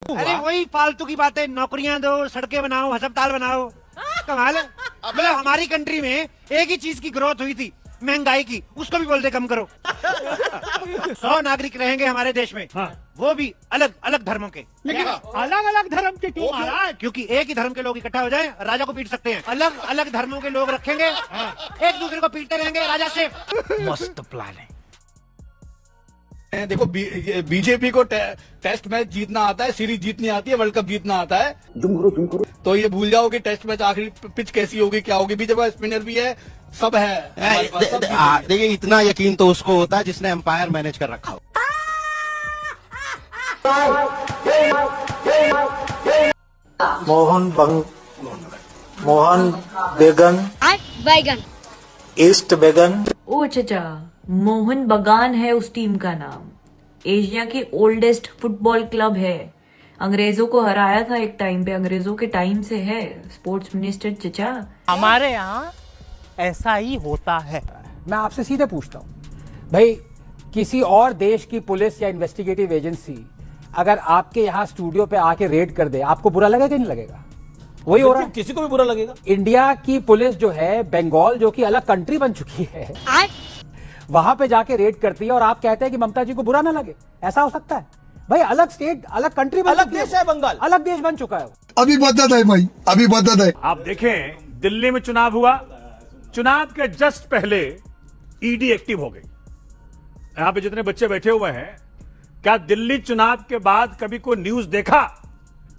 अरे वही फालतू की बातें, नौकरियां दो, सड़कें बनाओ, अस्पताल बनाओ, कमाल है। मतलब हमारी कंट्री में एक ही चीज की ग्रोथ हुई थी, महंगाई की, उसको भी बोलते कम करो। 100 नागरिक रहेंगे हमारे देश में, हाँ। वो भी अलग अलग धर्मों के, लेकिन अलग अलग धर्म के क्यों महाराज? क्योंकि एक ही धर्म के लोग इकट्ठा हो जाएं, राजा को पीट सकते हैं। अलग अलग धर्मों के लोग रखेंगे, एक दूसरे को पीटते रहेंगे, राजा से। मस्त प्लान है। देखो बीजेपी को टेस्ट मैच जीतना आता है, सीरीज जीतनी आती है, वर्ल्ड कप जीतना आता है। जुम करो। तो ये भूल जाओ कि टेस्ट मैच आखिरी पिच कैसी होगी, क्या होगी। बीजेपी का स्पिनर भी है, सब है। देखिए इतना यकीन तो उसको होता है जिसने एम्पायर मैनेज कर रखा हो। मोहन बैगन ईस्ट बैगन। ओ चचा, मोहन बगान है उस टीम का नाम। एशिया की ओल्डेस्ट फुटबॉल क्लब है। अंग्रेजों को हराया था एक टाइम पे, अंग्रेजों के टाइम से है। स्पोर्ट्स मिनिस्टर चचा, हमारे यहाँ ऐसा ही होता है। मैं आपसे सीधे पूछता हूँ भाई, किसी और देश की पुलिस या इन्वेस्टिगेटिव एजेंसी अगर आपके यहाँ स्टूडियो पे आके रेड कर दे, आपको बुरा लगेगा कि नहीं लगेगा? वही हो रहा है, किसी को भी बुरा लगेगा। इंडिया की पुलिस जो है, बंगाल जो कि अलग कंट्री बन चुकी है, वहां पे जाके रेड करती है और आप कहते हैं कि ममता जी को बुरा ना लगे। ऐसा हो सकता है भाई? अलग स्टेट, अलग कंट्री, अलग देश है बंगाल, अलग देश बन चुका है। अभी बदत है भाई, अभी बदत है। आप देखें, दिल्ली में चुनाव हुआ, चुनाव के जस्ट पहले ईडी एक्टिव हो गई। यहां पे जितने बच्चे बैठे हुए हैं, क्या दिल्ली चुनाव के बाद कभी कोई न्यूज देखा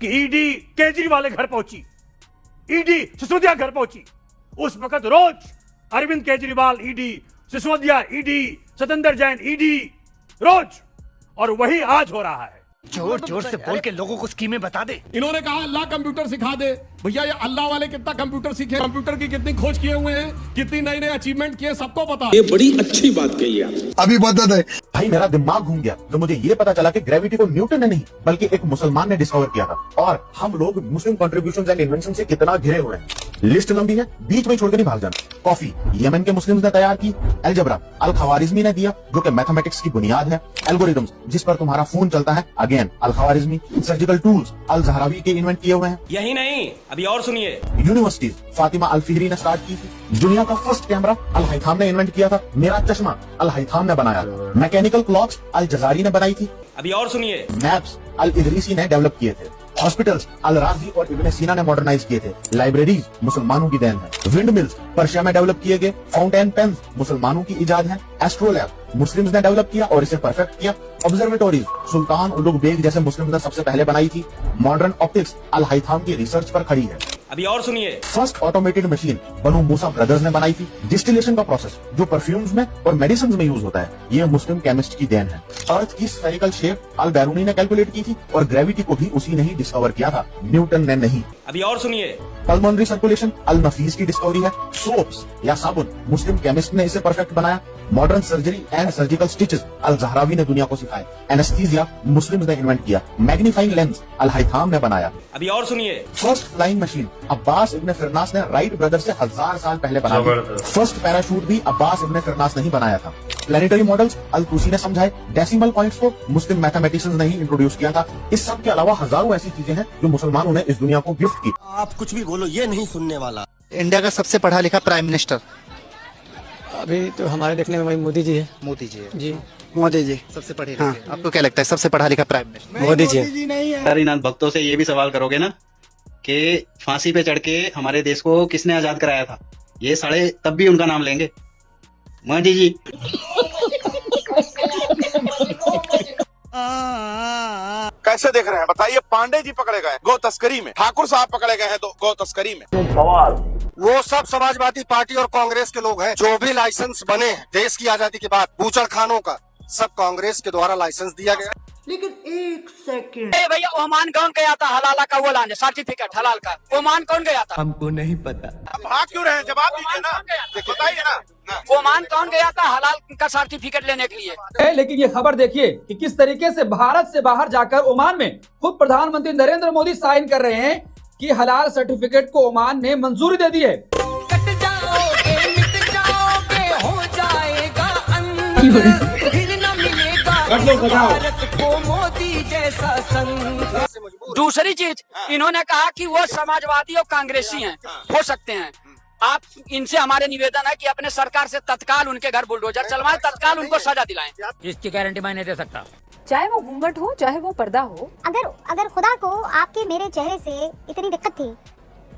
कि ईडी केजरीवाल के घर पहुंची, ईडी सिसोदिया घर पहुंची? उस वक्त रोज Arvind Kejriwal ED, Sisodia ED, Satyendra Jain ED, रोज। और वही आज हो रहा है। जोर जोर से बोल के लोगों को स्कीमें बता दे। इन्होंने कहा अल्लाह कंप्यूटर सिखा दे। भैया ये अल्लाह वाले कितना कंप्यूटर सीखे, कंप्यूटर की कितनी खोज किए हुए हैं, कितनी नई नई अचीवमेंट किए, सबको पता। ये बड़ी अच्छी बात कही है। अभी बदत है भाई, मेरा दिमाग घूम गया जब मुझे ये पता चला कि ग्रेविटी को न्यूटन ने नहीं बल्कि एक मुसलमान ने डिस्कवर किया था। और हम लोग मुस्लिम कंट्रीब्यूशंस एंड इन्वेंशन से कितना घिरे हुए हैं। लिस्ट लंबी है, बीच में छोड़कर नहीं भाग जाना। कॉफी यमन के मुस्लिम्स ने तैयार की। अलजबरा अल खवारिज्मी ने दिया, जो कि मैथमेटिक्स की बुनियाद है। एल्गोरिथम्स जिस पर तुम्हारा फोन चलता है, अगेन अल खवारिज्मी। सर्जिकल टूल्स अल जहरावी के इन्वेंट किए हुए हैं। यही नहीं, अभी और सुनिए। यूनिवर्सिटीज फातिमा अल फिहरी ने स्टार्ट की थी। दुनिया का फर्स्ट कैमरा अल हैथाम ने इन्वेंट किया था। मेरा चश्मा अल हैथाम ने बनाया। मैकेनिकल क्लॉक्स अल जजारी ने बनाई थी। अभी और सुनिए। मैप्स अल इदरीसी ने डेवलप किए थे। हॉस्पिटल्स अल राजी और इब्न सीना ने मॉडर्नाइज किए थे। लाइब्रेरीज मुसलमानों की देन है। विंड मिल्स पर्शिया में डेवलप किए गए। फाउंटेन पेन्स मुसलमानों की इजाद है। एस्ट्रोलैब मुस्लिम्स ने डेवलप किया और इसे परफेक्ट किया। ऑब्जर्वेटोरीज सुल्तान उलुग बेग जैसे मुस्लिम्स ने सबसे पहले बनाई थी। मॉडर्न ऑप्टिक्स अल हैथाम की रिसर्च पर खड़ी है। अभी और सुनिए। फर्स्ट ऑटोमेटेड मशीन बनु मूसा ब्रदर्स ने बनाई थी। डिस्टिलेशन का प्रोसेस जो परफ्यूम्स में और मेडिसिन में यूज होता है, ये मुस्लिम केमिस्ट की देन है। अर्थ की स्फेरिकल शेप अल बैरूनी ने कैलकुलेट की थी और ग्रेविटी को भी उसी ने ही डिस्कवर किया था, न्यूटन ने नहीं। अभी और सुनिए। पल्मोनरी सर्कुलेशन अल नफीस की डिस्कवरी है। सोप्स या साबुन मुस्लिम केमिस्ट ने इसे परफेक्ट बनाया। Modern surgery and surgical stitches Al Zahrawi ने दुनिया को सिखाए। एनेस्थीसिया मुस्लिम्स ने इन्वेंट किया। मैग्नीफाइंग लेंस अल हैथाम ने बनाया। अभी और सुनिए। First flying machine Abbas Ibn Firnas ने राइट ब्रदर से 1000 साल पहले बनाया। फर्स्ट पैराशूट भी अब्बास इब्न फिरनास ने ही बनाया था। प्लैनेटरी मॉडल्स अल तूसी ने समझाए। डेसिमल पॉइंट्स को मुस्लिम मैथमेटिशियंस ने ही इंट्रोड्यूस किया था। इस सब के अलावा हजारों ऐसी चीजें हैं जो मुसलमानों ने इस दुनिया को गिफ्ट की। आप कुछ भी बोलो, ये नहीं सुनने वाला। इंडिया का सबसे पढ़ा लिखा प्राइम मिनिस्टर अभी तो हमारे देखने में भाई मोदी जी है। मोदी जी है जी, मोदी जी सबसे पढ़े लिखे। हाँ। आपको क्या लगता है सबसे पढ़ा लिखा प्राइम मिनिस्टर? मोदी जी है। सारीनाथ भक्तों से ये भी सवाल करोगे ना कि फांसी पे चढ़ के हमारे देश को किसने आजाद कराया था, ये साढ़े तब भी उनका नाम लेंगे, मोदी जी। कैसे देख रहे हैं बताइए? पांडे जी पकड़े गए गौ तस्करी में, ठाकुर साहब पकड़े गए हैं तो गौ तस्करी में। वो सब समाजवादी पार्टी और कांग्रेस के लोग हैं। जो भी लाइसेंस बने हैं देश की आजादी के बाद बूचड़ खानों का, सब कांग्रेस के द्वारा लाइसेंस दिया गया। लेकिन एक सेकंड, भैया ओमान कौन गया था हलाला का वो लाने, सर्टिफिकेट हलाल का? ओमान कौन गया था? हमको नहीं पता। अब भाग क्यों रहे हैं? जवाब दीजिए ना, बताइए ना। ओमान कौन गया था हलाल का सर्टिफिकेट लेने के लिए? लेकिन ये खबर देखिए कि किस तरीके से भारत से बाहर जाकर ओमान में खुद प्रधानमंत्री नरेंद्र मोदी साइन कर रहे हैं कि हलाल सर्टिफिकेट को ओमान ने मंजूरी दे दी है। कट जाओगे, मिट जाओगे, हो जाएगा अंदर, फिर न मिलेगा दूसरी चीज, इन्होंने कहा कि वो समाजवादी और कांग्रेसी हैं, हो सकते हैं। आप इनसे हमारे निवेदन है कि अपने सरकार से तत्काल उनके घर बुलडोजर चलवाएं, तत्काल उनको सजा दिलाएं। इसकी गारंटी मैं नहीं दे सकता। चाहे वो घूंघट हो चाहे वो पर्दा हो, अगर खुदा को आपके मेरे चेहरे से इतनी दिक्कत थी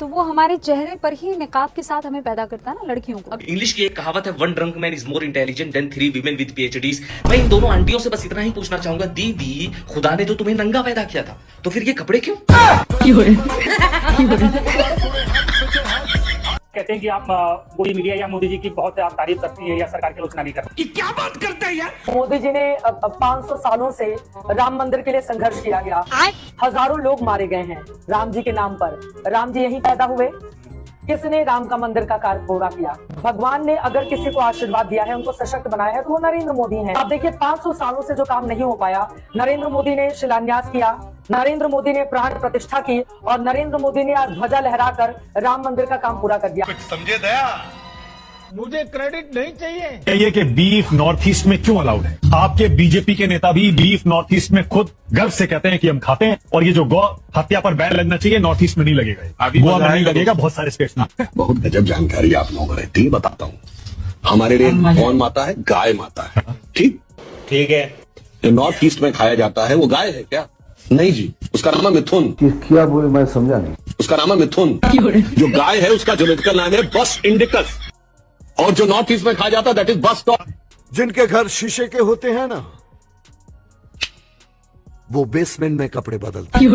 तो वो हमारे चेहरे पर ही निकाब के साथ हमें पैदा करता है ना लड़कियों को। इंग्लिश की एक कहावत है, one drunk man is more intelligent then 3 women with PhDs. मैं इन दोनों आंटियों से बस इतना ही पूछना चाहूंगा, दीदी खुदा ने तो तुम्हें नंगा पैदा किया था, तो फिर ये कपड़े क्यों? कहते हैं कि आप पूरी मीडिया या मोदी जी की बहुत आप तारीफ करती है या सरकार की आलोचना नहीं करती। क्या बात करते हैं यार? मोदी जी ने 500 सालों से राम मंदिर के लिए संघर्ष किया गया, हजारों लोग मारे गए हैं राम जी के नाम पर। राम जी यहीं पैदा हुए। किसने राम का मंदिर का कार्य पूरा किया? भगवान ने अगर किसी को आशीर्वाद दिया है, उनको सशक्त बनाया है, तो वो नरेंद्र मोदी हैं। आप देखिए 500 सालों से जो काम नहीं हो पाया, नरेंद्र मोदी ने शिलान्यास किया, नरेंद्र मोदी ने प्राण प्रतिष्ठा की और नरेंद्र मोदी ने आज ध्वजा लहराकर राम मंदिर का काम पूरा कर दिया। समझे दया? मुझे क्रेडिट नहीं चाहिए। ये कि बीफ नॉर्थ ईस्ट में क्यों अलाउड है? आपके बीजेपी के नेता भी बीफ नॉर्थ ईस्ट में खुद गर्व से कहते हैं कि हम खाते हैं, और ये जो गौ हत्या पर बैन लगना चाहिए नॉर्थ ईस्ट में नहीं लगेगा, गोवा में नहीं लगेगा, बहुत सारे स्टेट्स में। बहुत गजब जानकारी आप लोगों को रहती है, बताता हूँ। हमारे लिए कौन माता है? गाय माता है। ठीक है। जो नॉर्थ ईस्ट में खाया जाता है वो गाय है क्या? नहीं जी, उसका नाम है मिथुन। क्या बोले मैं समझा नहीं। उसका नाम है मिथुन। जो गाय है उसका जोमेटिकल नाम है बस इंडिकस, और जो नॉर्थ ईस्ट में खाया जाता है दैट इज बस टॉप। जिनके घर शीशे के होते हैं ना, वो बेसमेंट में कपड़े बदलते हैं।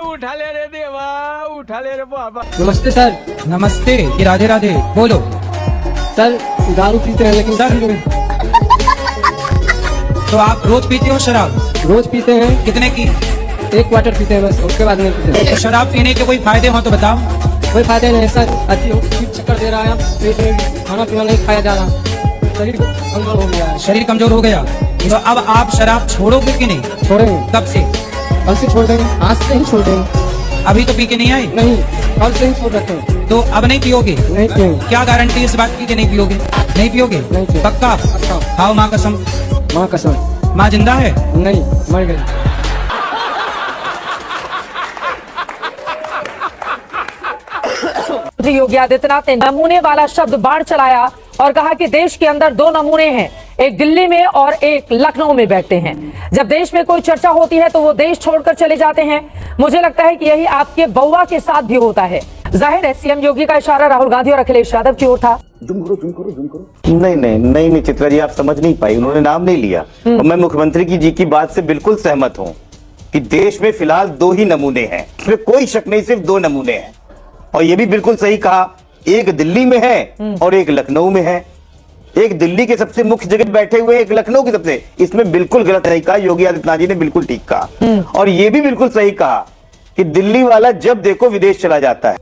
उठा ले रे देवा, उठा ले रे बाबा। नमस्ते सर। नमस्ते। राधे राधे। बोलो सर। दारू पीते हैं लेकिन सर, तो आप रोज पीते हो शराब? रोज पीते हैं। कितने की? 1 क्वार्टर पीते हैं बस, उसके बाद नहीं पीते। तो शराब पीने के कोई फायदे हो तो बताओ। कोई फायदे नहीं सर, चक्कर दे रहा है, खाना पीना नहीं खाया जा रहा, शरीर कमजोर हो गया। शरीर कमजोर हो गया, तो अब आप शराब छोड़ोगे कि नहीं? छोड़ेंगे। कब से? कल से छोड़ देंगे। आज से ही छोड़ देंगे। अभी तो पी के नहीं आए? नहीं, कल से ही छोड़ रखे हैं। तो अब नहीं पियोगे? नहीं पियोगे। क्या गारंटी इस बात की कि नहीं पियोगे? नहीं पियोगे? नहीं। पक्का? खाओ माँ कसम। माँ कसम। माँ जिंदा है? नहीं, मर गई। योगी आदित्यनाथ ने नमूने वाला शब्द बाढ़ चलाया और कहा कि देश के अंदर 2 नमूने हैं, एक दिल्ली में और एक लखनऊ में बैठते हैं। जब देश में कोई चर्चा होती है तो वो देश छोड़कर चले जाते हैं। मुझे लगता है कि यही आपके बउआ के साथ भी होता है। जाहिर है सीएम योगी का इशारा राहुल गांधी और अखिलेश यादव की ओर था। नहीं चित्रा जी, आप समझ नहीं पाई, उन्होंने नाम नहीं लिया। और मैं मुख्यमंत्री जी की बात से बिल्कुल सहमत हूँ कि देश में फिलहाल 2 ही नमूने हैं, इसमें कोई शक नहीं, सिर्फ 2 नमूने हैं। और ये भी बिल्कुल सही कहा, एक दिल्ली में है और एक लखनऊ में है। एक दिल्ली के सबसे मुख्य जगह बैठे हुए, एक लखनऊ के सबसे, इसमें बिल्कुल गलत नहीं कहा। योगी आदित्यनाथ जी ने बिल्कुल ठीक कहा। और ये भी बिल्कुल सही कहा कि दिल्ली वाला जब देखो विदेश चला जाता है।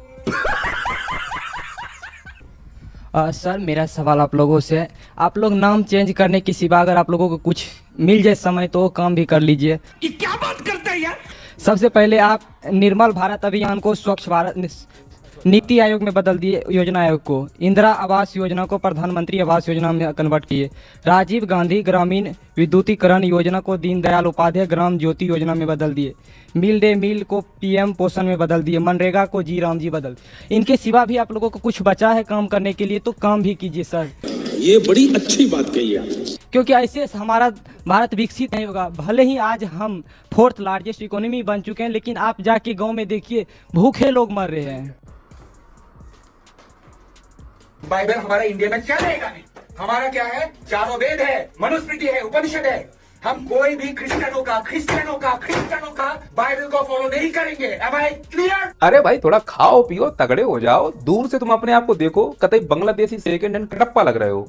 सर मेरा सवाल आप लोगों से, आप लोग नाम चेंज करने की सिवा अगर आप लोगों को कुछ मिल जाए समय तो काम भी कर लीजिए। क्या बात करते हैं यार? सबसे पहले आप निर्मल भारत अभियान को स्वच्छ भारत नीति आयोग में बदल दिए, योजना आयोग को। इंदिरा आवास योजना को प्रधानमंत्री आवास योजना में कन्वर्ट किए। राजीव गांधी ग्रामीण विद्युतीकरण योजना को दीनदयाल उपाध्याय ग्राम ज्योति योजना में बदल दिए। मिड डे मील को पीएम पोषण में बदल दिए। मनरेगा को जी राम जी बदल। इनके सिवा भी आप लोगों को कुछ बचा है काम करने के लिए तो काम भी कीजिए सर। ये बड़ी अच्छी बात कही है, क्योंकि ऐसे हमारा भारत विकसित नहीं होगा। भले ही आज हम 4th लार्जेस्ट इकोनॉमी बन चुके हैं, लेकिन आप जाके गाँव में देखिए भूखे लोग मर रहे हैं। बाइबल हमारा इंडिया में चलेगा नहीं। हमारा क्या है? 4 वेद है, मनुस्मृति है, उपनिषद है। हम कोई भी क्रिश्चियनों का बाइबल को फॉलो नहीं करेंगे। Am I clear? अरे भाई थोड़ा खाओ पियो तगड़े हो जाओ। दूर से तुम अपने आप को देखो, कतई बांग्लादेशी सेकंड हैंड कटप्पा लग रहे हो।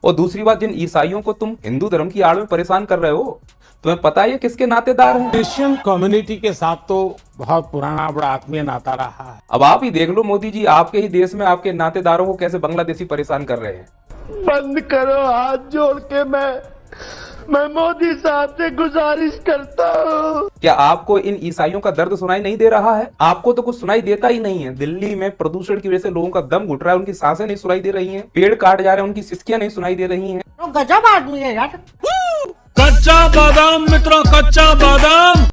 और दूसरी बात, जिन ईसाइयों को तुम हिंदू धर्म की आड़ में परेशान कर रहे हो, तुम्हें पता है किसके नातेदार हैं? क्रिश्चियन कम्युनिटी के साथ तो बहुत पुराना बड़ा आत्मीय नाता रहा है। अब आप ही देख लो मोदी जी, आपके ही देश में आपके नातेदारों को कैसे बांग्लादेशी परेशान कर रहे हैं। बंद करो, हाथ जोड़ के मैं मैं मोदी साहब से गुजारिश करता हूँ। क्या आपको इन ईसाइयों का दर्द सुनाई नहीं दे रहा है? आपको तो कुछ सुनाई देता ही नहीं है। दिल्ली में प्रदूषण की वजह से लोगों का दम घुट रहा है, उनकी सांसें नहीं सुनाई दे रही हैं, पेड़ काट जा रहे हैं, उनकी सिसकियां नहीं सुनाई दे रही हैं। तो गजब आदमी है यार। कच्चा बादाम मित्रों, कच्चा बादाम।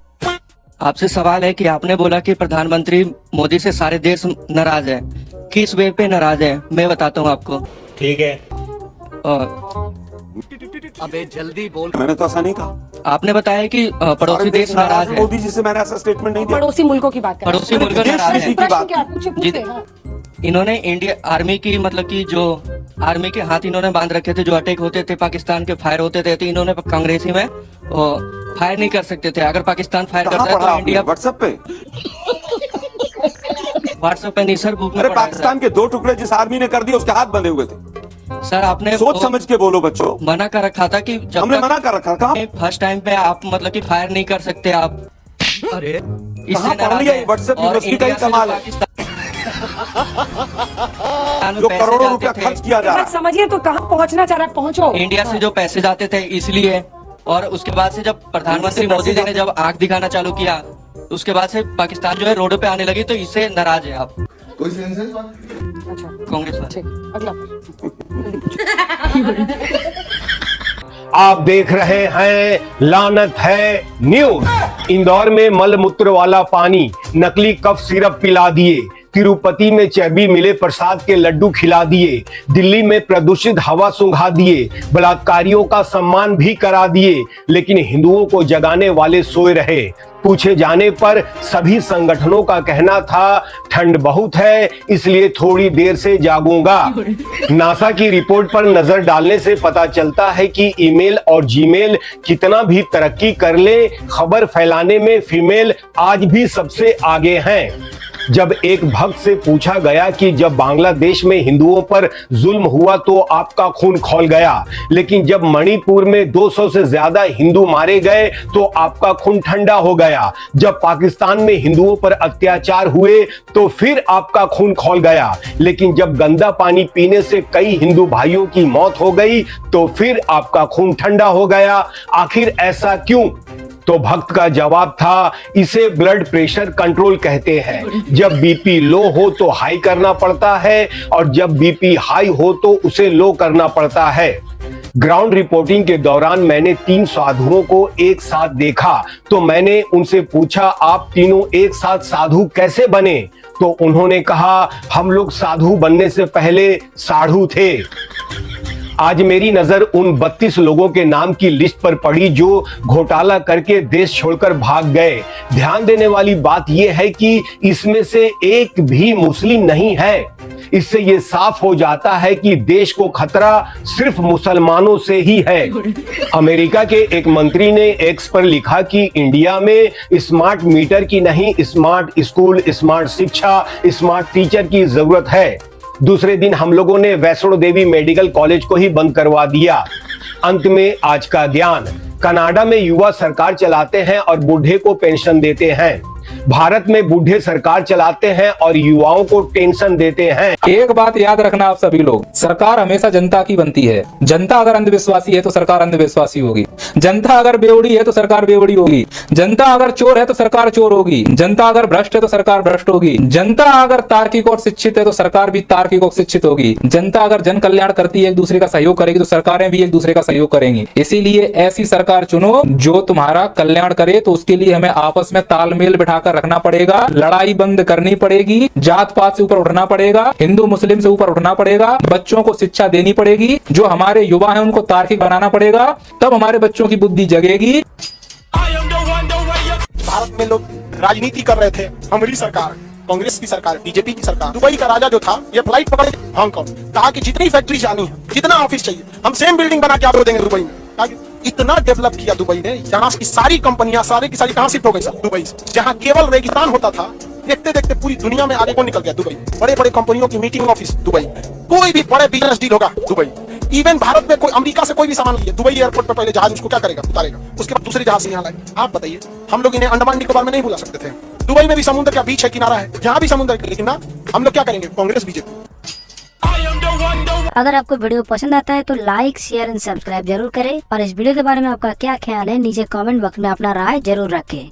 आपसे सवाल है कि आपने बोला कि प्रधानमंत्री मोदी से सारे देश नाराज है, किस वे पे नाराज है? मैं बताता हूँ आपको। ठीक है, अबे जल्दी बोल। मैंने तो ऐसा नहीं कहा। आपने बताया कि पड़ोसी देश नाराज है। मोदी जी से मैंने ऐसा स्टेटमेंट नहीं दिया। पड़ोसी मुल्कों की बात कर। पड़ोसी मुल्क नाराज है। प्रश्न क्या पूछे? इन्होंने इंडिया आर्मी की मतलब कि जो आर्मी के हाथ इन्होंने बांध रखे थे, जो अटैक होते थे पाकिस्तान के, फायर होते थे, तो इन्होंने कांग्रेसी में फायर नहीं कर सकते थे। अगर पाकिस्तान फायर करता है तो इंडिया व्हाट्सएप पे नहीं सर, बुक में अरे पाकिस्तान के 2 टुकड़े जिस आर्मी ने कर दिए उसके हाथ बंधे हुए थे। सर आपने सोच समझ के बोलो बच्चों। मना कर रखा था कि जब हमने मना कर रखा था। फर्स्ट टाइम पे आप मतलब कि फायर नहीं कर सकते आप। अरे कहाँ पढ़ लिया? व्हाट्सएप यूनिवर्सिटी का ही कमाल है जो करोड़ों रुपया खर्च किया जा रहा है। समझिए तो कहाँ पहुँचना चाह रहा है, पहुँचो। इंडिया से जो पैसे जाते थे इसलिए, और उसके बाद से जब प्रधानमंत्री मोदी जी ने जब आंख दिखाना चालू किया, उसके बाद से पाकिस्तान जो है रोड पे आने लगी, तो इससे नाराज है आप। कोई सेंस है? अच्छा कांग्रेस में। अगला। आप देख रहे हैं लानत है न्यूज। इंदौर में मलमूत्र वाला पानी, नकली कफ सिरप पिला दिए, तिरुपति में चर्बी मिले प्रसाद के लड्डू खिला दिए, दिल्ली में प्रदूषित हवा सुंघा दिए, बलात्कारियों का सम्मान भी करा दिए, लेकिन हिंदुओं को जगाने वाले सोए रहे। पूछे जाने पर सभी संगठनों का कहना था ठंड बहुत है इसलिए थोड़ी देर से जागूंगा। नासा की रिपोर्ट पर नजर डालने से पता चलता है कि ईमेल और जीमेल कितना भी तरक्की कर ले, खबर फैलाने में फीमेल आज भी सबसे आगे हैं। जब एक भक्त से पूछा गया कि जब बांग्लादेश में हिंदुओं पर जुल्म हुआ तो आपका खून खौल गया, लेकिन जब मणिपुर में 200 से ज्यादा हिंदू मारे गए तो आपका खून ठंडा हो गया, जब पाकिस्तान में हिंदुओं पर अत्याचार हुए तो फिर आपका खून खौल गया, लेकिन जब गंदा पानी पीने से कई हिंदू भाइयों की मौत हो गई तो फिर आपका खून ठंडा हो गया। आखिर ऐसा क्यों? तो भक्त का जवाब था, इसे ब्लड प्रेशर कंट्रोल कहते हैं। जब बीपी लो हो तो हाई करना पड़ता है और जब बीपी हाई हो तो उसे लो करना पड़ता है। ग्राउंड रिपोर्टिंग के दौरान मैंने 3 साधुओं को एक साथ देखा तो मैंने उनसे पूछा, आप तीनों एक साथ साधु कैसे बने? तो उन्होंने कहा, हम लोग साधु बनने से पहले साधु थे। आज मेरी नजर उन 32 लोगों के नाम की लिस्ट पर पड़ी जो घोटाला करके देश छोड़कर भाग गए। ध्यान देने वाली बात यह है कि इसमें से एक भी मुस्लिम नहीं है। इससे ये साफ हो जाता है कि देश को खतरा सिर्फ मुसलमानों से ही है। अमेरिका के एक मंत्री ने एक्स पर लिखा कि इंडिया में स्मार्ट मीटर की नहीं, स्मार्ट स्कूल, स्मार्ट शिक्षा, स्मार्ट टीचर की जरूरत है। दूसरे दिन हम लोगों ने वैष्णो देवी मेडिकल कॉलेज को ही बंद करवा दिया। अंत में आज का ज्ञान। कनाडा में युवा सरकार चलाते हैं और बूढ़े को पेंशन देते हैं। भारत में बूढ़े सरकार चलाते हैं और युवाओं को टेंशन देते हैं। एक बात याद रखना आप सभी लोग, सरकार हमेशा जनता की बनती है। जनता अगर अंधविश्वासी है तो सरकार अंधविश्वासी होगी, जनता अगर बेवड़ी है तो सरकार बेवड़ी होगी, जनता अगर चोर है तो सरकार चोर होगी, जनता अगर भ्रष्ट है तो सरकार भ्रष्ट होगी, जनता अगर तार्किक और शिक्षित है तो सरकार भी तार्किक और शिक्षित होगी, जनता अगर जन कल्याण करती है, एक दूसरे का सहयोग करेगी तो सरकारें भी एक दूसरे का सहयोग करेंगी। इसीलिए ऐसी सरकार चुनो जो तुम्हारा कल्याण करे। तो उसके लिए हमें आपस में तालमेल बिठाकर रखना पड़ेगा, लड़ाई बंद करनी पड़ेगी, जात पात से ऊपर उठना पड़ेगा, हिंदू मुस्लिम से ऊपर उठना पड़ेगा, बच्चों को शिक्षा देनी पड़ेगी, जो हमारे युवा हैं उनको तार्किक बनाना पड़ेगा, तब हमारे बच्चों की बुद्धि जगेगी। भारत में लोग राजनीति कर रहे थे, हमारी सरकार, कांग्रेस की सरकार, बीजेपी की सरकार। दुबई का राजा जो था, ये फ्लाइट पकड़े हांगकांग, कहा कि जितनी फैक्ट्री जानी है, जितना ऑफिस चाहिए, हम सेम बिल्डिंग बना के आपको देंगे दुबई में। इतना डेवलप किया दुबई ने, यहाँ की सारी कंपनियां सारी की सारी कहाँ शिफ्ट हो गई सर? दुबई से। जहाँ केवल रेगिस्तान होता था, देखते देखते पूरी दुनिया में आगे कौन निकल गया? दुबई। बड़े बड़े कंपनियों की मीटिंग ऑफिस दुबई, कोई भी बड़े बिजनेस डील होगा दुबई। इवन भारत में कोई अमेरिका से कोई भी सामान लिए, दुबई एयरपोर्ट पर पहले जहाज उसको क्या करेगा? उतारेगा, उसके बाद दूसरे जहाज से यहाँ लाए। आप बताइए, हम लोग इन्हें अंडमान निकोबार में नहीं बुला सकते थे? दुबई में भी समुद्र का बीच है, किनारा है, जहाँ भी समुद्र है, लेकिन ना हम लोग क्या करेंगे? कांग्रेस बीजेपी अगर आपको वीडियो पसंद आता है तो लाइक, शेयर एंड सब्सक्राइब जरूर करें और इस वीडियो के बारे में आपका क्या ख्याल है नीचे कमेंट बॉक्स में अपना राय जरूर रखें।